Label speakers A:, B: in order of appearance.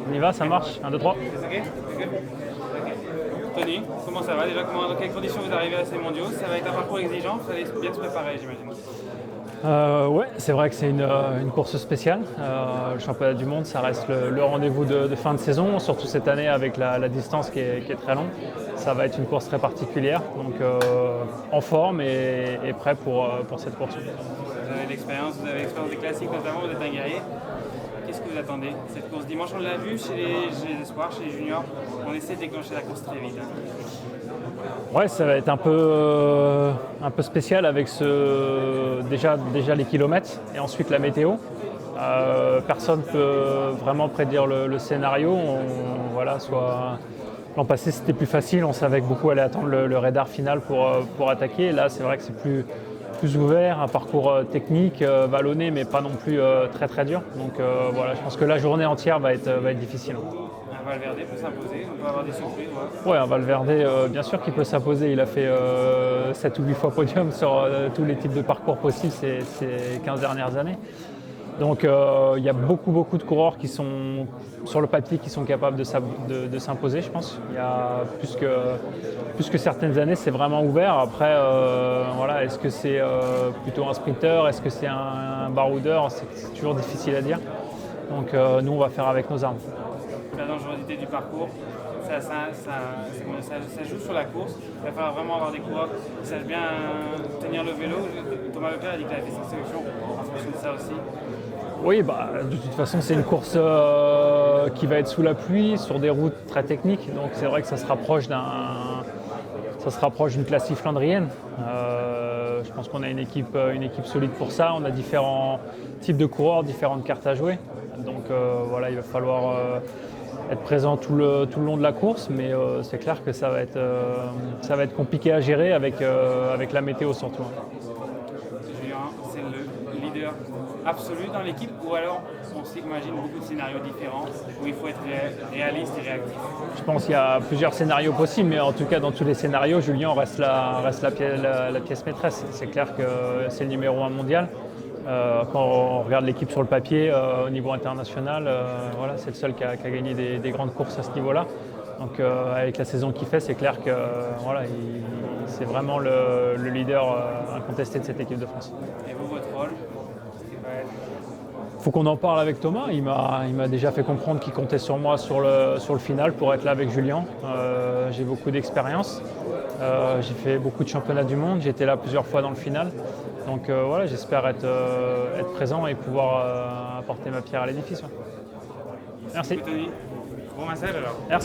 A: On y va, ça marche. 1, 2, 3.
B: Ok. Tony, comment ça va déjà? Dans quelles conditions vous arrivez à ces mondiaux? Ça va être un parcours exigeant, vous allez bien se préparer, j'imagine.
A: Ouais, c'est vrai que c'est une course spéciale. Le championnat du monde, ça reste le rendez-vous de fin de saison, surtout cette année avec la distance qui est très longue. Ça va être une course très particulière, donc en forme et prêt pour cette course.
B: Vous avez l'expérience des classiques notamment, vous êtes un guerrier. Qu'est-ce que vous attendez? Cette course dimanche, on l'a vu chez les espoirs, chez les juniors, on essaie de déclencher la course très vite.
A: Ouais, ça va être un peu spécial avec déjà les kilomètres et ensuite la météo. Personne ne peut vraiment prédire le scénario. L'an passé, c'était plus facile. On savait que beaucoup allaient attendre le radar final pour attaquer. Là, c'est vrai que c'est plus ouvert, un parcours technique, vallonné, mais pas non plus très très dur. Donc voilà, je pense que la journée entière va être difficile.
B: Un Valverde peut s'imposer, on peut avoir des surprises.
A: Ouais, un Valverde, bien sûr qu'il peut s'imposer. Il a fait 7 ou 8 fois podium sur tous les types de parcours possibles ces 15 dernières années. Donc il y a beaucoup de coureurs qui sont sur le papier qui sont capables de s'imposer, je pense. Il y a plus que certaines années, c'est vraiment ouvert. Après, est-ce que c'est plutôt un sprinter, est-ce que c'est un baroudeur, c'est toujours difficile à dire. Donc nous, on va faire avec nos armes.
B: La dangerosité du parcours, ça joue sur la course. Il va falloir vraiment avoir des coureurs qui sachent bien tenir le vélo. Thomas Leclerc a dit qu'il avait fait sa sélection en fonction de ça aussi.
A: Oui, de toute façon, c'est une course qui va être sous la pluie, sur des routes très techniques. Donc c'est vrai que ça se rapproche d'une classique flandrienne. Je pense qu'on a une équipe solide pour ça. On a différents types de coureurs, différentes cartes à jouer. Donc il va falloir être présent tout le long de la course, mais c'est clair que ça va être compliqué à gérer avec la météo surtout.
B: Julien, c'est le leader absolu dans l'équipe, ou alors on s'imagine beaucoup de scénarios différents où il faut être réaliste et réactif?
A: Je pense qu'il y a plusieurs scénarios possibles, mais en tout cas dans tous les scénarios, Julien reste la pièce maîtresse. C'est clair que c'est le numéro 1 mondial. Quand on regarde l'équipe sur le papier au niveau international, c'est le seul qui a gagné des grandes courses à ce niveau-là. Donc avec la saison qu'il fait, c'est clair que c'est vraiment le leader incontesté de cette équipe de France.
B: Et vous, votre rôle?
A: Il faut qu'on en parle avec Thomas. Il m'a déjà fait comprendre qu'il comptait sur moi sur le final pour être là avec Julien. J'ai beaucoup d'expérience. J'ai fait beaucoup de championnats du monde. J'ai été là plusieurs fois dans le final. Donc j'espère être présent et pouvoir apporter ma pierre à l'édifice. Merci.
B: Bon massage alors.
A: Merci.